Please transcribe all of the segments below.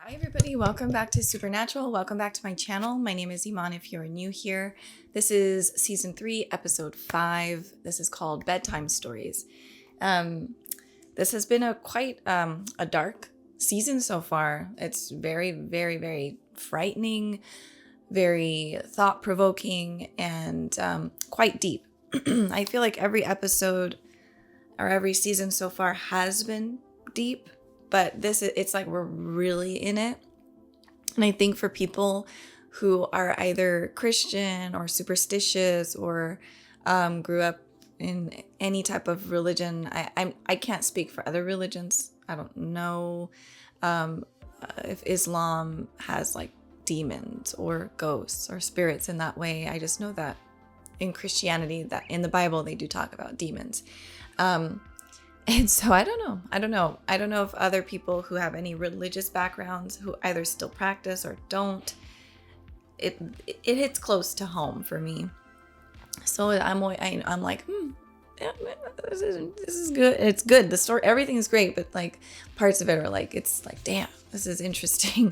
Hi everybody, welcome back to Supernatural. Welcome back to my channel. My name is Iman if you're new here. This is season 3, episode 5. This is called Bedtime Stories. This has been quite a dark season so far. It's very, very, very frightening, very thought-provoking, and quite deep. I feel like every episode or every season so far has been deep, but it's like we're really in it. And I think for people who are either Christian or superstitious or grew up in any type of religion, I can't speak for other religions. I don't know if Islam has like demons or ghosts or spirits in that way. I just know that in Christianity, that in the Bible, they do talk about demons. And so I don't know if other people who have any religious backgrounds who either still practice or don't, it hits close to home for me. So I'm like, yeah, this is good. It's good. The story, everything is great, but like parts of it are like, it's like, damn, this is interesting.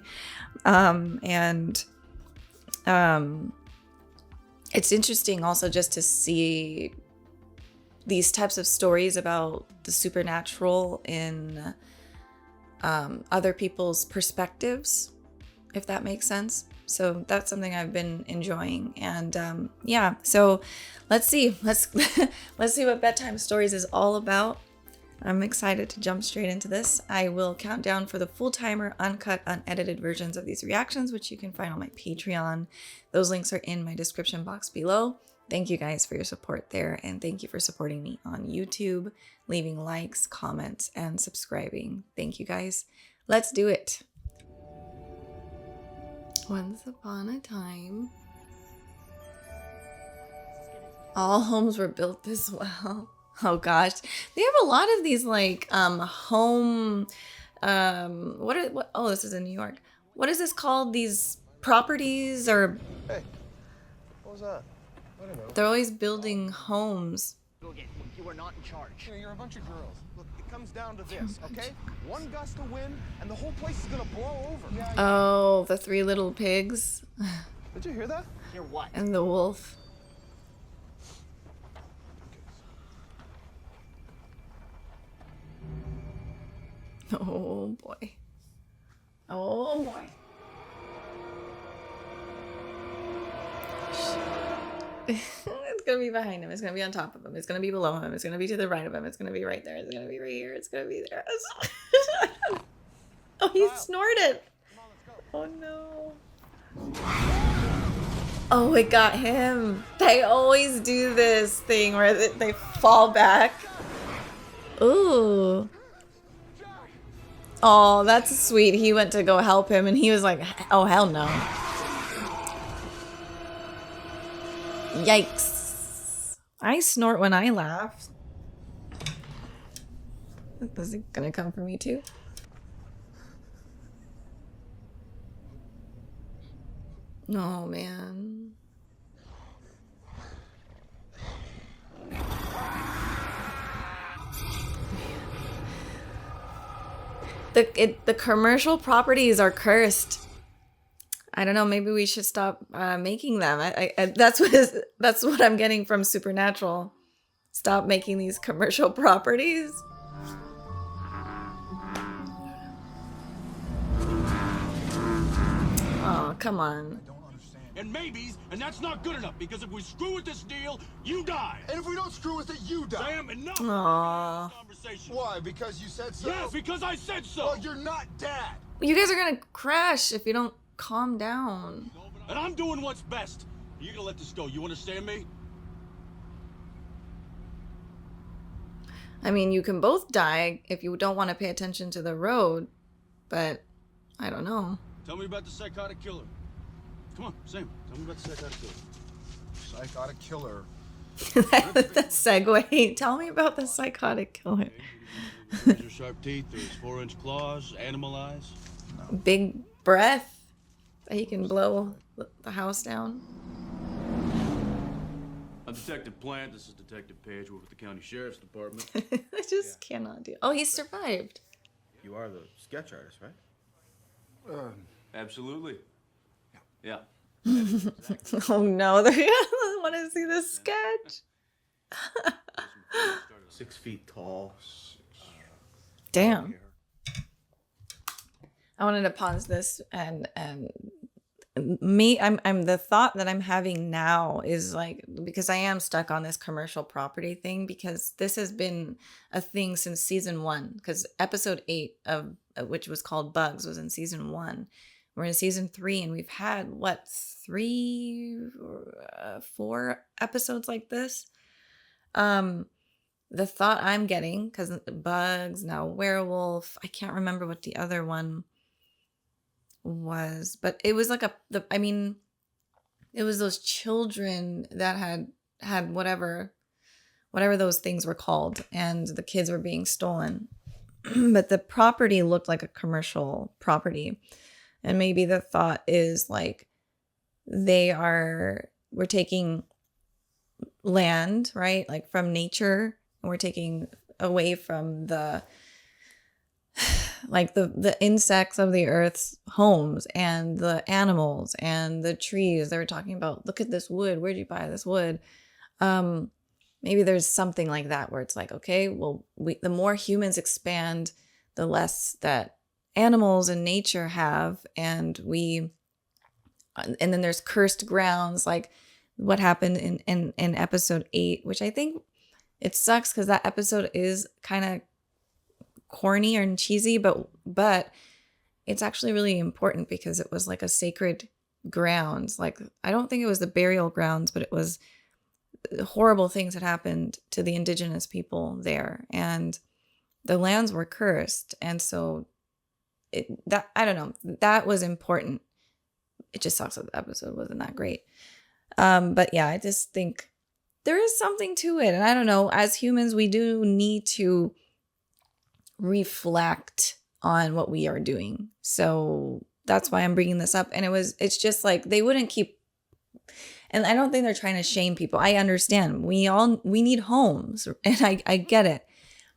It's interesting also just to see these types of stories about the supernatural in other people's perspectives, if that makes sense. So that's something I've been enjoying. And yeah, so let's see. Let's see what Bedtime Stories is all about. I'm excited to jump straight into this. I will count down for the full-timer, uncut, unedited versions of these reactions, which you can find on my Patreon. Those links are in my description box below. Thank you guys for your support there, and thank you for supporting me on YouTube, leaving likes, comments, and subscribing. Thank you guys. Let's do it. Once upon a time, all homes were built this well. Oh gosh, they have a lot of these like home. Oh, this is in New York. What is this called? These properties or? Hey, what was that? I don't know. They're always building homes. You are not in charge. You're a bunch of girls. Look, it comes down to this, okay? One gust of wind, and the whole place is gonna blow over. Yeah. Oh, the 3 little pigs. Did you hear that? Hear what? And the wolf. Oh boy. Oh boy. It's gonna be behind him. It's gonna be on top of him. It's gonna be below him. It's gonna be to the right of him. It's gonna be right there. It's gonna be right here. It's gonna be there. Oh, he snorted. Oh no. Oh, it got him. They always do this thing where they fall back. Ooh. Oh, that's sweet. He went to go help him and he was like, oh, hell no. Yikes. I snort when I laugh. Is it gonna come for me too? Oh man. The commercial properties are cursed. I don't know. Maybe we should stop making them. That's what I'm getting from Supernatural. Stop making these commercial properties. Oh, come on. And maybes, and that's not good enough, because if we screw with this deal, you die. And if we don't screw with it, you die. Sam, enough Aww. conversation. Why? Because you said so? Yes, because I said so. Well, you're not dad. You guys are gonna crash if you don't calm down. And I'm doing what's best. You're gonna let this go. You understand me? I mean, you can both die if you don't want to pay attention to the road, but I don't know. Tell me about the psychotic killer. Come on, Sam. Tell me about the psychotic killer. Psychotic killer. That segue. Tell me about the psychotic killer. Razor sharp teeth, there's 4-inch claws, animal eyes. Big breath that he can blow the house down. I'm Detective Plant. This is Detective Page. We're with the county sheriff's department. I just cannot do. Oh, he survived. You are the sketch artist, right? Absolutely. Yeah. Oh no, they're gonna want to see the sketch. 6 feet tall. Damn. I wanted to pause this and I'm the thought that I'm having now is like, because I am stuck on this commercial property thing, because this has been a thing since season 1, because episode 8 of which was called Bugs was in season 1. We're in season 3 and we've had what, 4 episodes like this. The thought I'm getting, because Bugs, now Werewolf, I can't remember what the other one was, but it was like it was those children that had whatever those things were called, and the kids were being stolen. But the property looked like a commercial property, and maybe the thought is like we're taking land, right, like from nature, and we're taking away from the like the insects of the earth's homes and the animals and the trees. They were talking about, look at this wood, where'd you buy this wood? Maybe there's something like that where it's like, okay, well, the more humans expand, the less that animals and nature have, and then there's cursed grounds, like what happened in episode 8, which I think it sucks because that episode is kind of corny and cheesy, but it's actually really important because it was like a sacred grounds. Like, I don't think it was the burial grounds, but it was horrible things that happened to the indigenous people there, and the lands were cursed. And so I don't know, that was important. It just sucks that the episode wasn't that great. But yeah, I just think there is something to it. And I don't know, as humans, we do need to reflect on what we are doing. So that's why I'm bringing this up. And it's just like, they wouldn't keep, and I don't think they're trying to shame people. I understand we need homes, and I get it,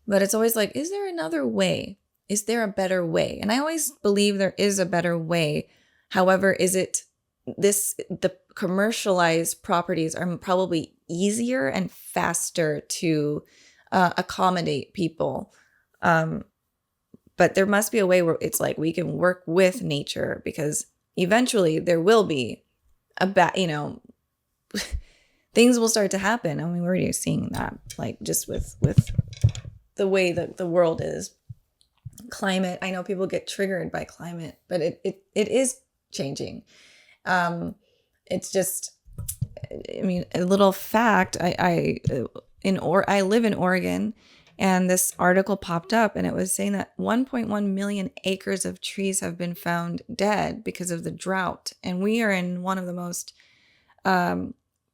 but it's always like, is there another way? Is there a better way? And I always believe there is a better way. However, the commercialized properties are probably easier and faster to accommodate people. But there must be a way where it's like we can work with nature, because eventually there will be things will start to happen. I mean, we're already seeing that, like just with the way that the world is. Climate, I know people get triggered by climate, but it is changing. It's just, I mean, a little fact, I live in Oregon, and this article popped up, and it was saying that 1.1 million acres of trees have been found dead because of the drought. And we are in one of the most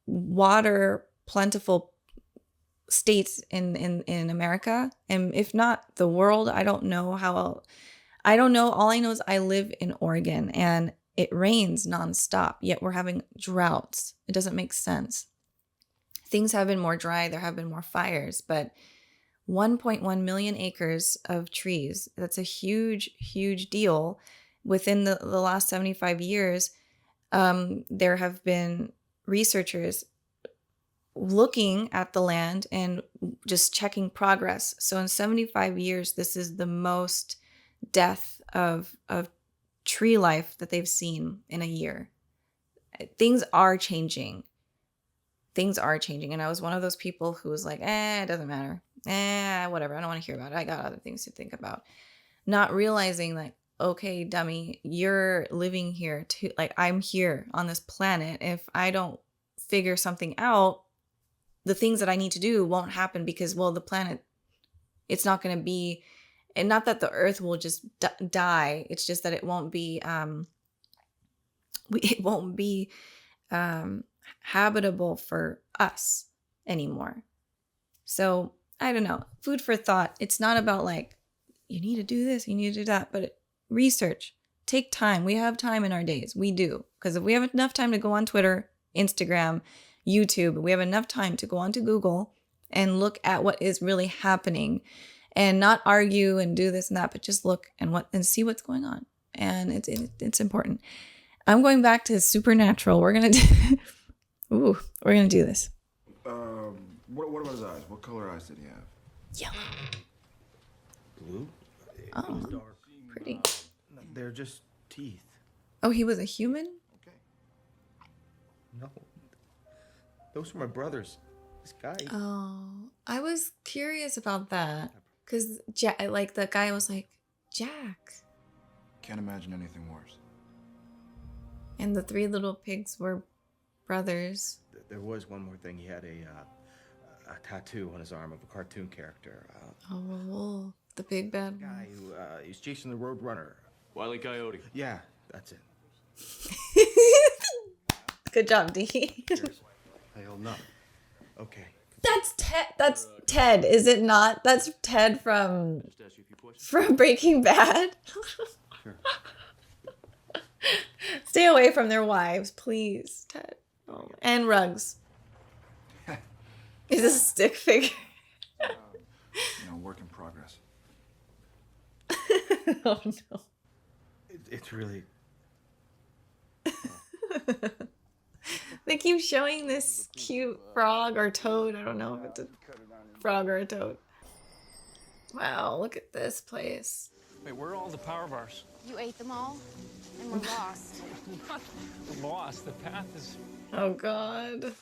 water plentiful states in America, and if not the world. I don't know. All I know is I live in Oregon, and it rains nonstop, yet we're having droughts. It doesn't make sense. Things have been more dry, there have been more fires, but 1.1 million acres of trees, that's a huge, huge deal. Within the last 75 years, there have been researchers looking at the land and just checking progress. So in 75 years, this is the most death of tree life that they've seen in a year. Things are changing. And I was one of those people who was like, it doesn't matter. Whatever. I don't want to hear about it. I got other things to think about. Not realizing like, okay, dummy, you're living here too. Like, I'm here on this planet. If I don't figure something out, the things that I need to do won't happen, because, well, the planet, it's not going to be, and not that the earth will just die. It's just that it won't be, habitable for us anymore. So I don't know, food for thought. It's not about like, you need to do this, you need to do that, but research, take time. We have time in our days. We do. Because if we have enough time to go on Twitter, Instagram, YouTube, we have enough time to go onto Google and look at what is really happening, and not argue and do this and that, but just look and see what's going on. and it's important. I'm going back to Supernatural. We're gonna do ooh, we're gonna do this. What about his eyes? What color eyes did he have? Yellow. Blue? Oh, pretty. They're just teeth. Oh, he was a human? Okay. No. Those are my brothers. This guy. Oh, I was curious about that. Because, like, the guy was like, Jack. Can't imagine anything worse. And the 3 little pigs were brothers. There was one more thing. He had a tattoo on his arm of a cartoon character. Oh, wolf. The big bad Guy who he's chasing the road runner. Wile E. Coyote. Yeah, that's it. Good job, D. Hell no. Okay. That's Ted. That's Ted, is it not? That's Ted from Breaking Bad. Sure. Stay away from their wives, please, Ted. Oh, and Rugs. Is this a stick figure? Work in progress. Oh no. It's really. They keep showing this cute frog or toad. I don't know if it's a frog or a toad. Wow, look at this place. Wait, where are all the power bars? You ate them all, and we're lost. We're lost. The path is... Oh god.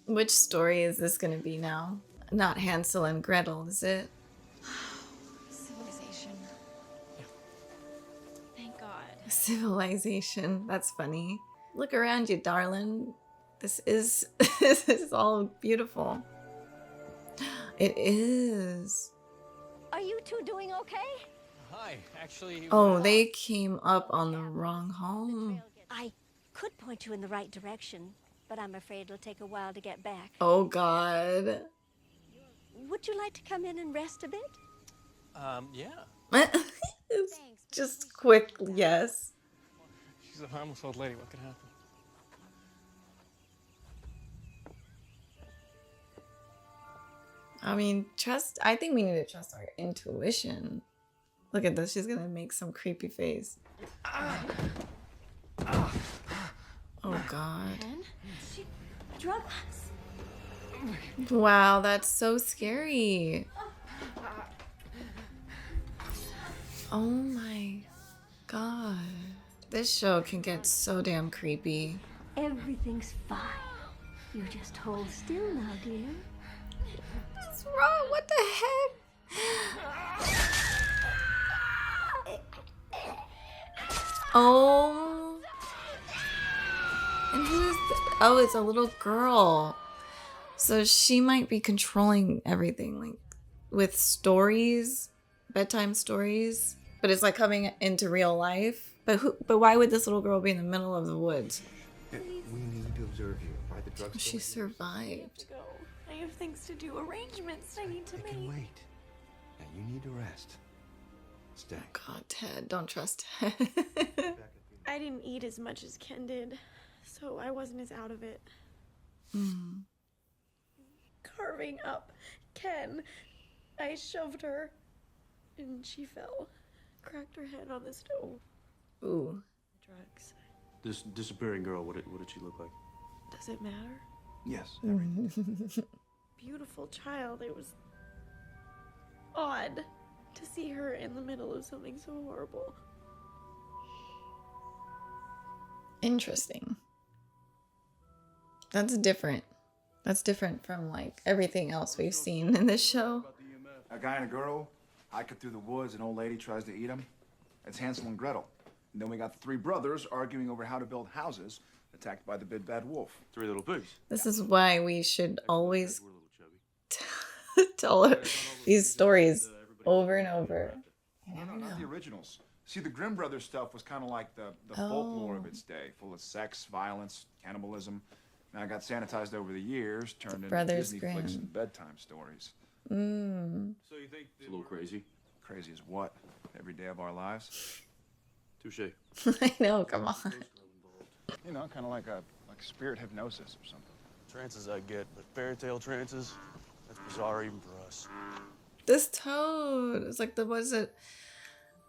Which story is this gonna be now? Not Hansel and Gretel, is it? Civilization. Thank God. Civilization. That's funny. Look around you, darling. This is this is all beautiful. It is. Are you two doing okay? Hi, actually... Oh, they came up on the wrong home. I could point you in the right direction, but I'm afraid it'll take a while to get back. Oh god. Would you like to come in and rest a bit? Yeah. It's just quick, yes. She's a harmless old lady. What could happen? I mean, I think we need to trust our intuition. Look at this. She's gonna make some creepy face. Oh god. She drug us. Wow, that's so scary. Oh my god. This show can get so damn creepy. Everything's fine. You just hold still now, dear. What's wrong? What the heck? Oh. And who is oh, it's a little girl. So she might be controlling everything, like with stories, bedtime stories. But it's like coming into real life. But why would this little girl be in the middle of the woods? We need to observe you by the drugstore. She survived. Go. I have things to do, arrangements I need to It make. can wait. Now you need to rest. Stay. God, Ted, don't trust Ted. I didn't eat as much as Ken did, so I wasn't as out of it. Carving up Ken, I shoved her, and she fell. Cracked her head on the stove. Ooh. Drugs. This disappearing girl, what did she look like? Does it matter? Yes. Beautiful child. It was odd to see her in the middle of something so horrible. Interesting. That's different. That's different from like everything else we've seen in this show. A guy and a girl hiking through the woods. An old lady tries to eat them. It's Hansel and Gretel. And then we got the 3 brothers arguing over how to build houses, attacked by the big bad wolf. 3 little pigs. This is why we should always tell these stories over and over. No, not the originals. See, the Grimm Brothers stuff was kind of like the folklore of its day, full of sex, violence, cannibalism. Now it got sanitized over the years, turned into Brothers Disney flicks Grimm. and bedtime stories. So you think it's a little crazy? Crazy as what? Every day of our lives. Touche. I know, come on. You know, kind of like spirit hypnosis or something. Trances I get, but fairy tale trances, that's bizarre even for us. This toad. It's like the, was it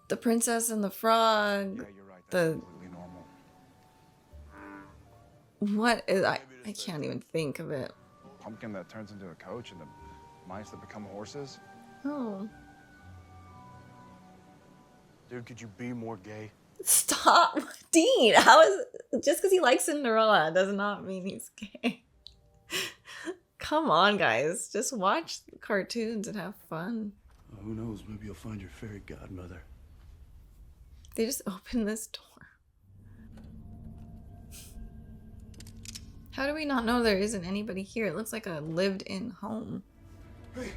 The Princess and the Frog. Yeah, you're right. That's The completely normal. what is I can't even think of it. Pumpkin that turns into a coach and the mice that become horses. Oh. Dude, could you be more gay? Stop. Dean, how is just because he likes Cinderella does not mean he's gay. Come on, guys. Just watch cartoons and have fun. Well, who knows? Maybe you'll find your fairy godmother. They just opened this door. How do we not know there isn't anybody here? It looks like a lived-in home. Hey,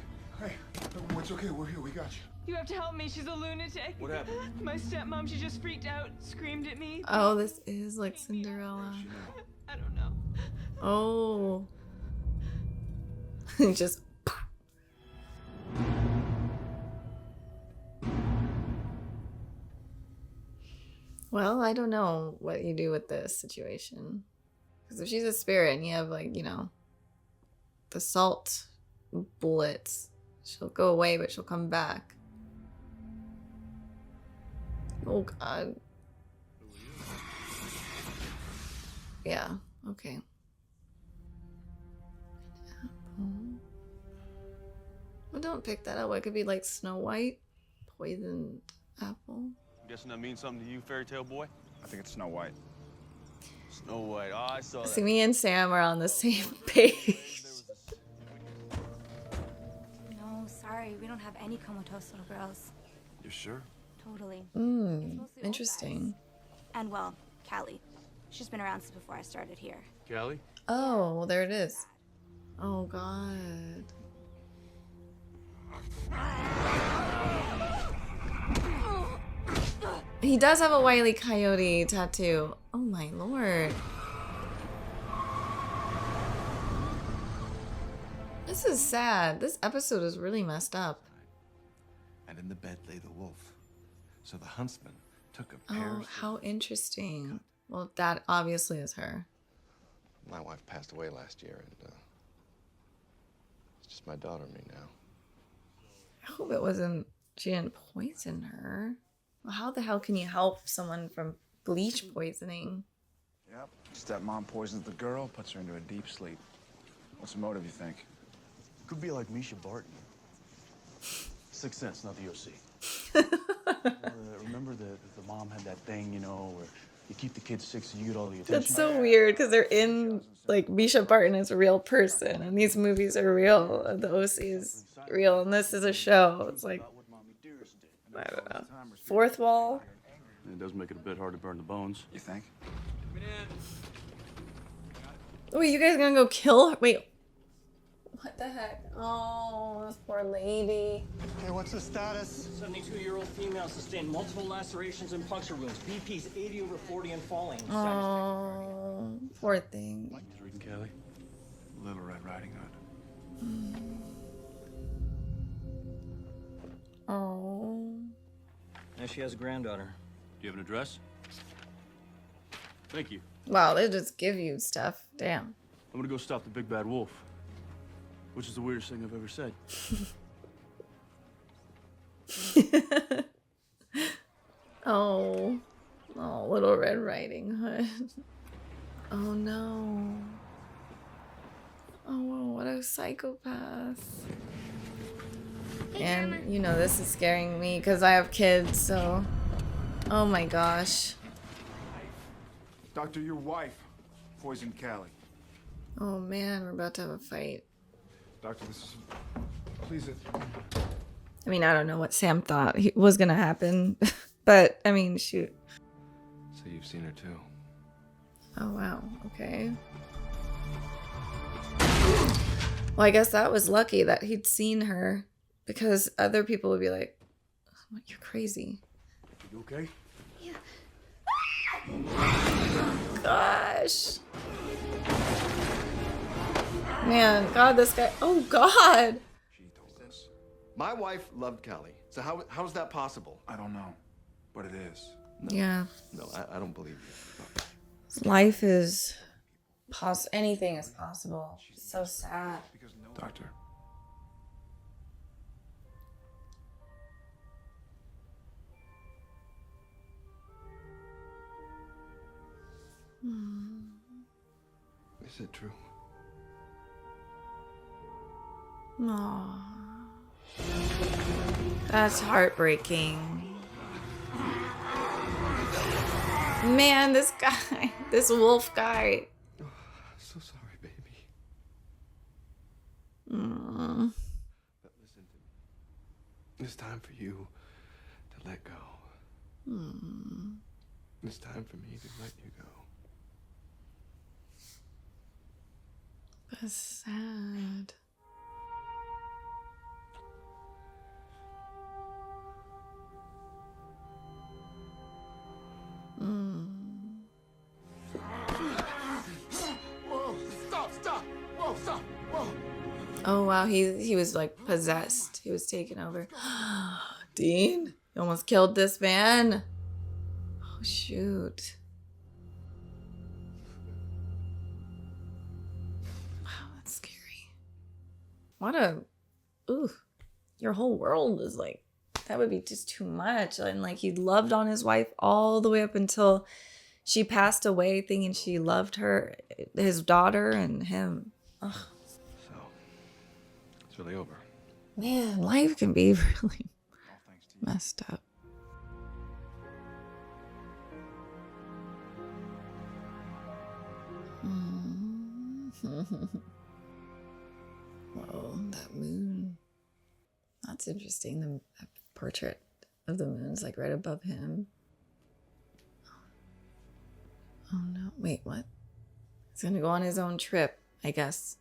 it's okay. We're here. We got you. You have to help me. She's a lunatic. What happened? My stepmom, she just freaked out, screamed at me. Oh, this is like Cinderella. I don't know. Oh. Just. Well, I don't know what you do with this situation. Because if she's a spirit and you have, like, you know, the salt bullets, she'll go away, but she'll come back. Oh, God. Yeah, okay. Apple. Well, don't pick that up. It could be like Snow White. Poisoned apple. I'm guessing that means something to you, fairy tale boy? I think it's Snow White. Snow White. Oh, I saw that. See, me and Sam are on the same page. No, sorry. We don't have any comatose little girls. You sure? Totally. It's mostly old Interesting. guys. And, well, Callie. She's been around since before I started here. Callie? Oh, well, there it is. Oh, God. He does have a Wile E. Coyote tattoo. Oh, my Lord. This is sad. This episode is really messed up. And in the bed lay the wolf. So the huntsman took a pair Oh, of... how interesting. Well, that obviously is her. My wife passed away last year, and it's just my daughter and me now. I hope it wasn't, she didn't poison her. Well, how the hell can you help someone from bleach poisoning? Yep. Stepmom poisons the girl, puts her into a deep sleep. What's the motive, you think? Could be like Misha Barton. Sixth Sense, not the OC. Remember the mom had that thing, you know, where you keep the kids sick so you get all the attention? That's so weird because they're in, like, Misha Barton is a real person and these movies are real. And the OC is real and this is a show. It's like, I don't know. Fourth wall? It does make it a bit hard to burn the bones. You think? Wait, you guys gonna go kill her? Wait. What the heck? Oh, this poor lady. Hey, what's the status? 72-year-old female sustained multiple lacerations and puncture wounds. BP's 80/40 and falling. Oh, poor thing. He's reading Callie. Little Red Riding Hood. Oh. Now she has a granddaughter. Do you have an address? Thank you. Wow, they just give you stuff. Damn. I'm gonna go stop the big bad wolf. Which is the weirdest thing I've ever said. Oh. Oh, Little Red Riding Hood. Oh no. Oh, what a psychopath. And, you know, this is scaring me because I have kids, so... Oh my gosh. Doctor, your wife poisoned Callie. Oh man, we're about to have a fight. Doctor, this is... Please, I mean, I don't know what Sam thought was gonna happen. But, I mean, shoot. So you've seen her too? Oh wow, okay. Well, I guess that was lucky that he'd seen her. Because other people would be like, oh, you're crazy. You okay? Gosh. Man, God, this guy. Oh, God. she told us. My wife loved Callie. So how's that possible? I don't know, but it is. Yeah. No, I don't believe you. Life is anything is possible. So sad. Is it true? Aww. That's heartbreaking. Man, this guy, this wolf guy. I'm so sorry, baby. But listen to me. It's time for you to let go. It's time for me to let you go. That's sad. Whoa, stop. Whoa, stop. Whoa. Oh wow, he was like possessed. He was taken over. Dean, you almost killed this man. Oh shoot. Wow, that's scary. What a your whole world is like, that would be just too much. And like, he loved on his wife all the way up until she passed away, thinking she loved her, his daughter, and him. Ugh. So, it's really over. Man, life can be really messed up. Whoa, that moon. That's interesting. The portrait of the moon is like right above him. Oh no, wait, what? He's gonna go on his own trip, I guess.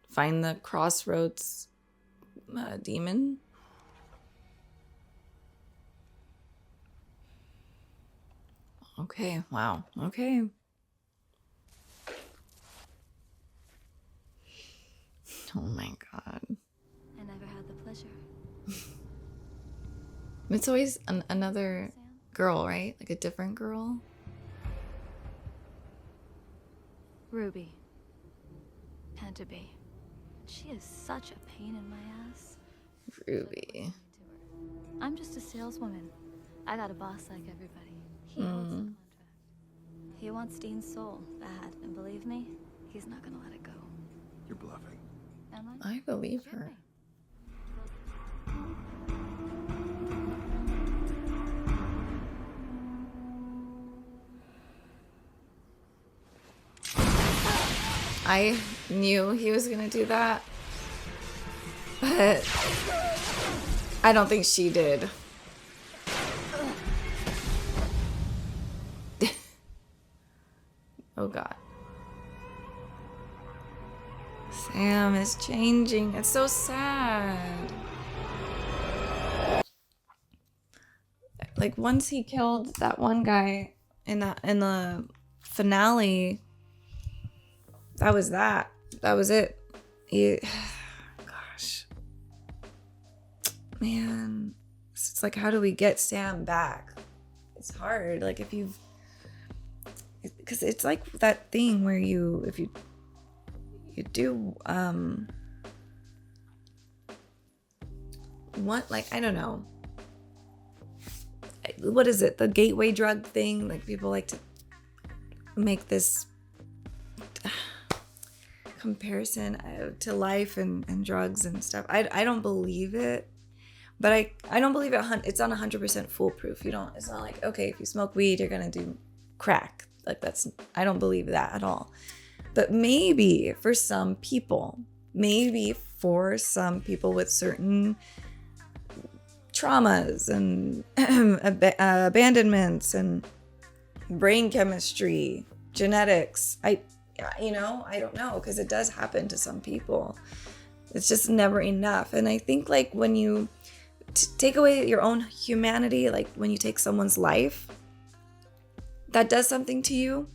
Find the crossroads demon. Okay, wow, okay. Oh my god. I never had the pleasure. It's always another girl, right? Like a different girl. Ruby. Had to be. She is such a pain in my ass. Ruby. I'm just a saleswoman. I got a boss like everybody. He holds the contract. He wants Dean's soul bad, and believe me, he's not gonna let it go. You're bluffing. Am I? I believe her. I knew he was gonna do that, but I don't think she did. Oh god. Sam is changing. It's so sad. Like, once he killed that one guy in the finale, that was that. That was it. Gosh. Man. It's like, how do we get Sam back? It's hard. Like, if you've... Because it's like that thing where if you do, what, like, I don't know. What is it? The gateway drug thing? Like, people like to make this comparison to life and drugs and stuff. I don't believe it, but I don't believe it's on 100% foolproof. It's not like, okay, if you smoke weed, you're gonna do crack. Like, I don't believe that at all. But maybe for some people with certain traumas and abandonments and brain chemistry, genetics, I don't know, because it does happen to some people. It's just never enough. And I think, like, when you take away your own humanity, like when you take someone's life, that does something to you,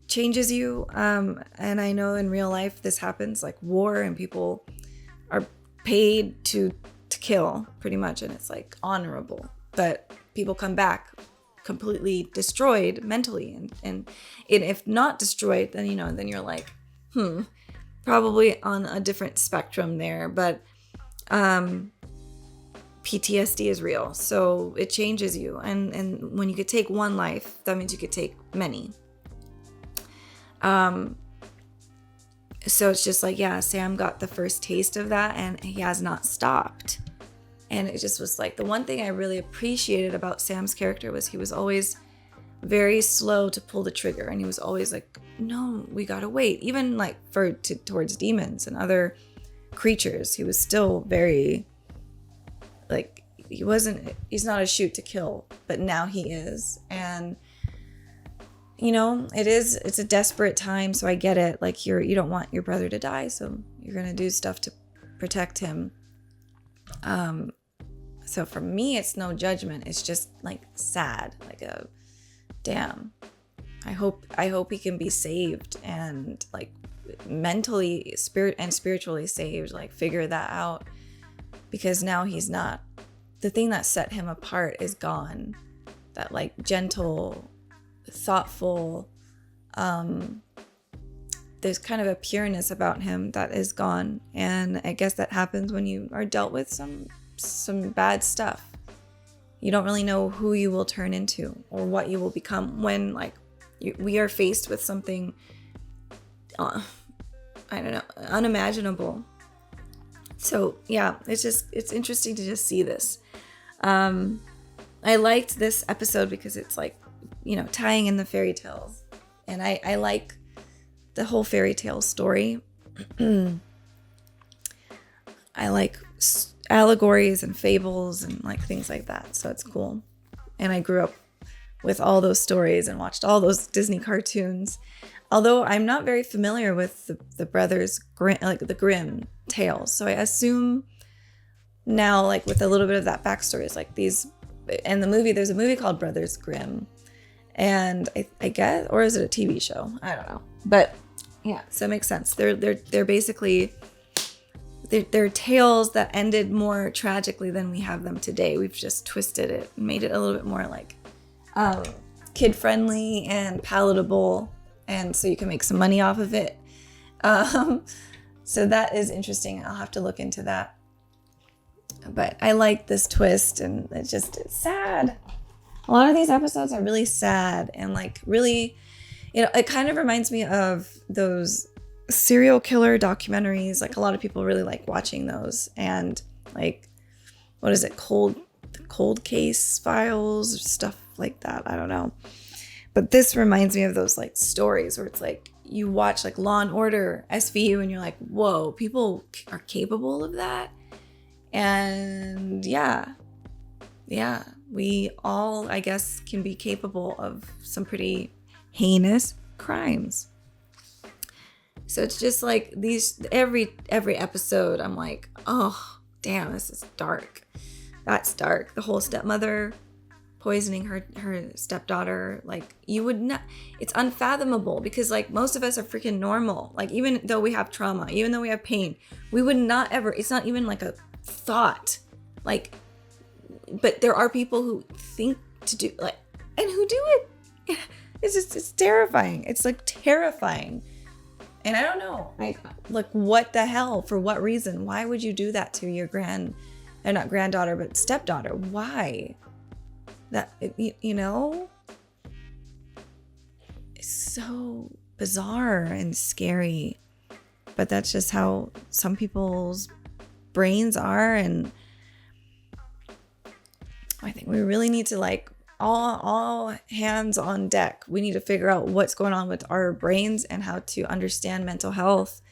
changes you. And I know in real life this happens, like war, and people are paid to kill, pretty much, and it's like honorable, but people come back completely destroyed mentally, and if not destroyed, then then you're like, probably on a different spectrum there. But PTSD is real, so it changes you, and when you could take one life, that means you could take many. So it's just like, yeah, Sam got the first taste of that and he has not stopped. And it just was like, the one thing I really appreciated about Sam's character was he was always very slow to pull the trigger. And he was always like, no, we gotta wait. Even like towards demons and other creatures, he was still very like, he's not a shoot to kill, but now he is. And you know, it's a desperate time, so I get it. Like you don't want your brother to die, so you're gonna do stuff to protect him. So for me, it's no judgment. It's just like sad, like a damn. I hope he can be saved and like mentally, spiritually saved. Like figure that out, because now he's not. The thing that set him apart is gone. That like gentle, thoughtful, there's kind of a pureness about him that is gone. And I guess that happens when you are dealt with some bad stuff. You don't really know who you will turn into or what you will become when like we are faced with something I don't know, unimaginable. So yeah, it's interesting to just see this. I liked this episode because it's like, you know, tying in the fairy tales, and I like the whole fairy tale story. I like allegories and fables and like things like that, so it's cool. And I grew up with all those stories and watched all those Disney cartoons, although I'm not very familiar with the brothers Grimm, like the Grimm tales. So I assume now, like with a little bit of that backstory, is like these. In the movie, there's a movie called Brothers Grimm, and I guess, or is it a TV show? I don't know, but yeah, so it makes sense. They're basically they're tales that ended more tragically than we have them today. We've just twisted it and made it a little bit more like kid friendly and palatable, and so you can make some money off of it. So that is interesting. I'll have to look into that. But I like this twist, and it's sad. A lot of these episodes are really sad and like really, you know, it kind of reminds me of those serial killer documentaries. Like a lot of people really like watching those, and like, what is it, cold case files or stuff like that. I don't know. But this reminds me of those like stories where it's like you watch like Law and Order, SVU, and you're like, whoa, people are capable of that. And yeah, we all, I guess, can be capable of some pretty heinous crimes. So it's just like these, every episode, I'm like, oh, damn, this is dark. That's dark. The whole stepmother poisoning her stepdaughter, like you would not, it's unfathomable because like most of us are freaking normal. Like even though we have trauma, even though we have pain, we would not ever, it's not even like a thought, like, but there are people who think to do like, and who do it. It's terrifying. It's like terrifying. And I don't know, like what the hell, for what reason? Why would you do that to your not granddaughter, but stepdaughter? Why? That, you know, it's so bizarre and scary, but that's just how some people's brains are. And I think we really need to like all hands on deck. We need to figure out what's going on with our brains and how to understand mental health,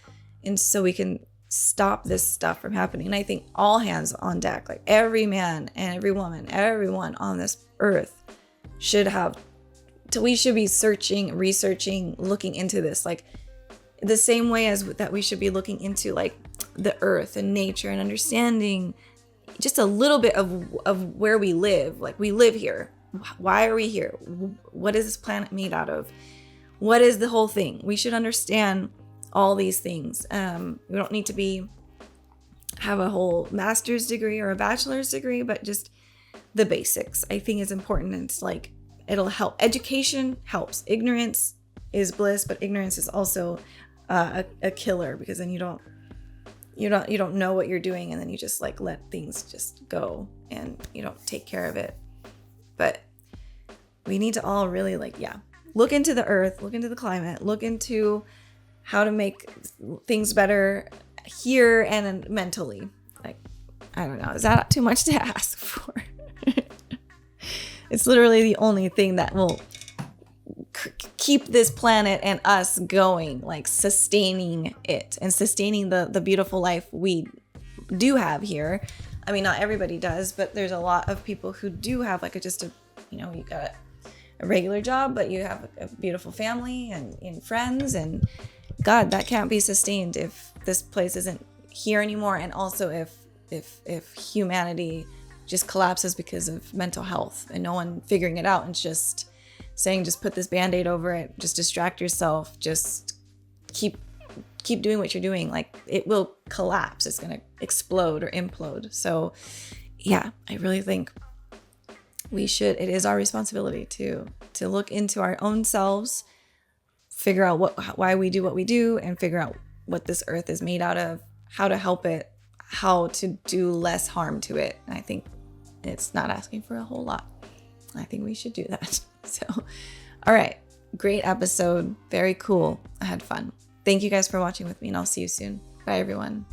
and so we can stop this stuff from happening. And I think all hands on deck, like every man and every woman, everyone on this earth should have we should be researching, looking into this, like the same way as that we should be looking into like the earth and nature and understanding just a little bit of where we live. Like we live here. Why are we here? What is this planet made out of? What is the whole thing? We should understand all these things. We don't need to have a whole master's degree or a bachelor's degree, but just the basics I think is important. And it's like, it'll help. Education helps. Ignorance is bliss, but ignorance is also a killer, because then you don't know what you're doing, and then you just like let things just go and you don't take care of it. But we need to all really like, look into the earth, look into the climate, look into how to make things better here and mentally. Like, I don't know, is that too much to ask for? It's literally the only thing that will keep this planet and us going, like sustaining it and sustaining the beautiful life we do have here. I mean, not everybody does, but there's a lot of people who do have like you got a regular job, but you have a beautiful family and friends, and God, that can't be sustained if this place isn't here anymore. And also if humanity just collapses because of mental health and no one figuring it out and just saying, just put this Band-Aid over it, just distract yourself, just keep doing what you're doing, like it will collapse. It's going to explode or implode. So yeah, I really think it is our responsibility to look into our own selves, figure out why we do what we do, and figure out what this earth is made out of, how to help it, how to do less harm to it. And I think it's not asking for a whole lot. I think we should do that. So, all right. Great episode. Very cool. I had fun. Thank you guys for watching with me, and I'll see you soon. Bye, everyone.